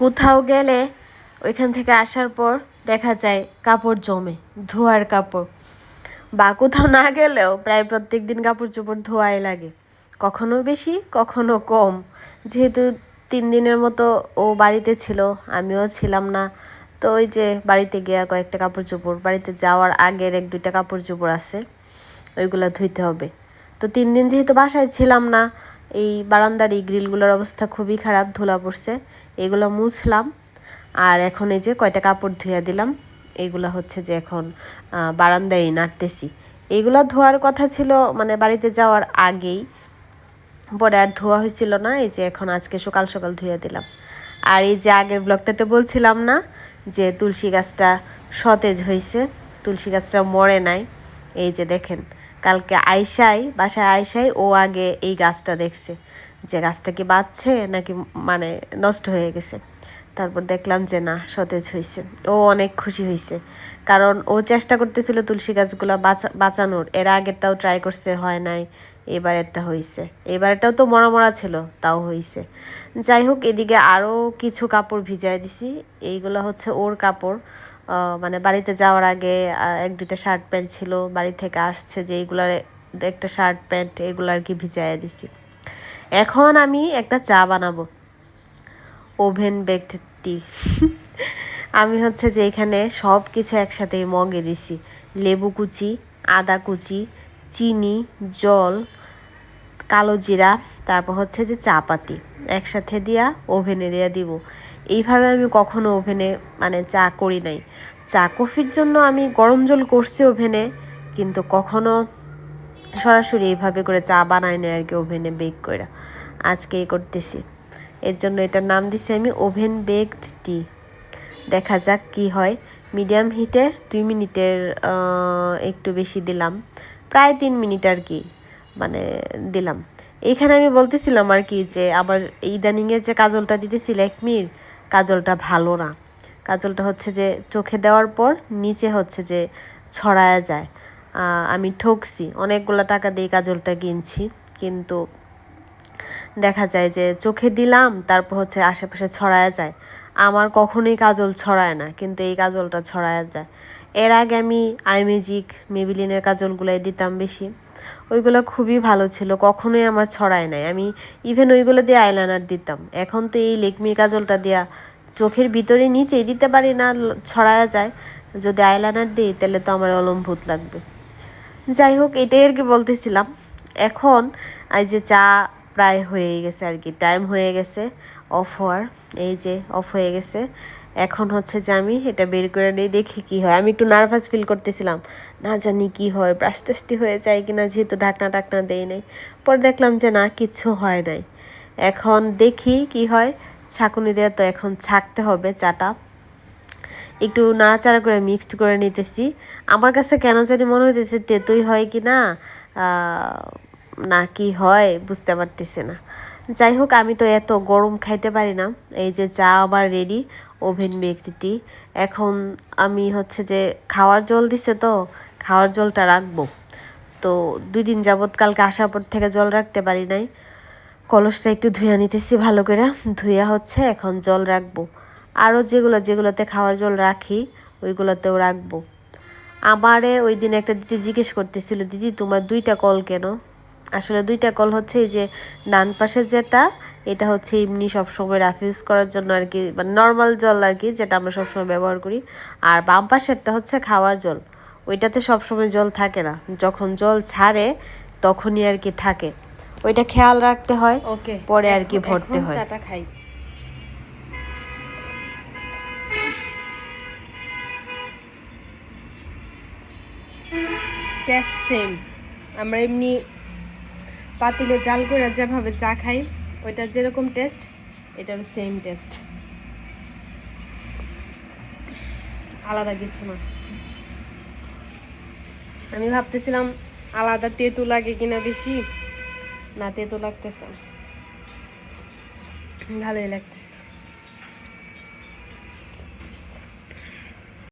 কোথাও গেলে ওইখান থেকে আসার পর দেখা যায় কাপড় জমে, ধোয়ার কাপড়, বা কোথাও না গেলেও প্রায় প্রত্যেক দিন কাপড় চোপড় ধোয়াই লাগে, কখনো বেশি কখনো কম। যেহেতু 3 দিনের মতো ও বাড়িতে ছিল, আমিও ছিলাম না, তো ওই যে বাড়িতে গিয়া কয়েকটা কাপড় চোপড়, বাড়িতে যাওয়ার আগের 1-2টা কাপড় চোপড় আছে, ওইগুলো ধুইতে হবে। তো 3 দিন যেহেতু বাসায় ছিলাম না, এই বারান্দার এই গ্রিলগুলোর অবস্থা খুবই খারাপ, ধুলা পড়ছে, এগুলো মুছলাম। আর এখন এই যে কয়টা কাপড় ধুইয়া দিলাম, এইগুলো হচ্ছে যে এখন বারান্দায় নাড়তেছি। এইগুলো ধোয়ার কথা ছিল মানে বাড়িতে যাওয়ার আগেই, পরে আর ধোয়া হয়েছিল না, এই যে এখন আজকে সকাল সকাল ধুয়ে দিলাম। আর এই যে আগের ব্লগটাতে বলছিলাম না যে তুলসী গাছটা সতেজ হয়েছে, তুলসী গাছটা মরে নাই, এই যে দেখেন কালকে বাসায় আইসাই ও আগে এই গাছটা দেখছে যে গাছটা কি বাঁচছে নাকি মানে নষ্ট হয়ে গেছে। তারপর দেখলাম যে না, সতেজ হয়েছে। ও অনেক খুশি হয়েছে, কারণ ও চেষ্টা করতেছিল তুলসী গাছগুলো বাঁচানোর, এর আগেরটাও ট্রাই করছে, হয় নাই, এবারেরটা হয়েছে। এবারটাও তো মরা মরা ছিল, তাও হয়েছে। যাই হোক, এদিকে আরও কিছু কাপড় ভিজাই দিছি, এইগুলো হচ্ছে ওর কাপড়, মানে বাড়িতে যাওয়ার আগে 1-2টা শার্ট প্যান্ট ছিল, বাড়ি থেকে আসছে যে এইগুলার একটা শার্ট প্যান্ট, এগুলো আর কি ভিজাইয়া দিছি। এখন আমি একটা চা বানাবো, ওভেন বেকড টি। আমি হচ্ছে যে এখানে সব কিছু একসাথেই মগে দিছি, লেবু কুচি, আদা কুচি, চিনি, জল, কালো জিরা, তারপর হচ্ছে যে চা পাতি একসাথে দিয়া ওভেনে দিয়ে দিব। এইভাবে আমি কখনো ওভেনে মানে চা করি নাই। চা কফির জন্য আমি গরম জল করছি ওভেনে, কিন্তু কখনো সরাসরি এইভাবে করে চা বানাই না আর কি, ওভেনে বেক করে। আজকেই করতেছি, এর জন্য এটার নাম দিছি আমি ওভেন বেকড টি। দেখা যাক কি হয়। মিডিয়াম হিটে 2 মিনিটের একটু বেশি দিলাম, প্রায় 3 মিনিট আর কি মানে দিলাম। এইখানে আমি বলতেছিলাম আর কি যে আবার ইদানিংয়ের যে কাজলটা দিতেছি ল্যাকমির, কাজলটা ভালো না। কাজলটা হচ্ছে যে চোখে দেওয়ার পর নিচে হচ্ছে যে ছড়ায়া যায়। আমি ঠকছি, অনেকগুলো টাকা দিয়ে কাজলটা কিনছি, কিন্তু দেখা যায় যে চোখে দিলাম তারপর হচ্ছে আশেপাশে ছড়ায়া যায়। আমার কখনোই কাজল ছড়ায় না, কিন্তু এই কাজলটা ছড়ায়া যায়। এর আগে আমি আইমেজিক, মেবিলিনের কাজলগুলাই দিতাম বেশি, ওইগুলো খুবই ভালো ছিল, কখনোই আমার ছড়ায় নাই। আমি ইভেন ওইগুলো দিয়ে আইলাইনার দিতাম। এখন তো এই লেকমির কাজলটা দিয়া চোখের ভিতরে নিচেই দিতে পারি না, ছড়ায়া যায়। যদি আইলাইনার দিই তাহলে তো আমার অলম্ভূত লাগবে। যাই হোক, এটাই আর কি বলতেছিলাম। এখন এই যে চা প্রায় হয়ে গেছে আর কি, টাইম হয়ে গেছে অফ হওয়ার, এই যে অফ হয়ে গেছে। এখন হচ্ছে যে আমি এটা বের করে নিয়ে দেখি কি হয়। আমি একটু নার্ভাস ফিল করতেছিলাম, না জানি কি হয়, ব্রাশ টাশটি হয়ে যায় কিনা, যেহেতু ঢাকনা দেই নাই। পরে দেখলাম যে না, কিচ্ছু হয় নাই। এখন দেখি কি হয়। ছাঁকুনি দিয়ে তো এখন ছাঁকতে হবে চাটা, একটু নাড়াচাড়া করে মিক্সড করে নিতেছি। আমার কাছে কেন জানি মনে হইতেছে তেতোই হয় কি না, না কি হয় বুঝতে পারতেছি না। যাই হোক, আমি তো এত গরম খাইতে পারি না। এই যে চা আবার রেডি, ওভেন বেকড টি। এখন আমি হচ্ছে যে খাওয়ার জল দিছে, তো খাওয়ার জলটা রাখবো। তো 2 দিন যাবৎ কালকে আসার পর থেকে জল রাখতে পারি নাই। কলসটা একটু ধুইয়া নিতেছি ভালো করে, ধুইয়া হচ্ছে এখন জল রাখবো। আরও যেগুলোতে খাওয়ার জল রাখি ওইগুলোতেও রাখবো। আমারে ওই দিন একটা দিদি জিজ্ঞেস করতেছিল, দিদি তোমার 2টা কল কেন? আসলে 2টা কল হচ্ছে এই যে ডান পাশে যেটা, এটা হচ্ছে এমনি সবসময় রাফ ইউজ করার জন্য আর কি, মানে নর্মাল জল আর কি, যেটা আমরা সবসময় ব্যবহার করি। আর বাম পাশেরটা হচ্ছে খাওয়ার জল, ওইটাতে সবসময় জল থাকে না, যখন জল ছাড়ে তখনই আর কি থাকে। ওইটা খেয়াল রাখতে হয়, পরে আর কি ভরতে হয়। চাটা খাই। টেস্ট সেম, আমরা এমনি পাতিলে জাল করে যেভাবে চা খাই ওইটার যেরকম টেস্ট, এটারও সেম টেস্ট, আলাদা কিছু না। আমি ভাবতেছিলাম আলাদা তেঁতু লাগে কিনা বেশি, না তেঁতু লাগতেছে, ভালোই লাগতেছে।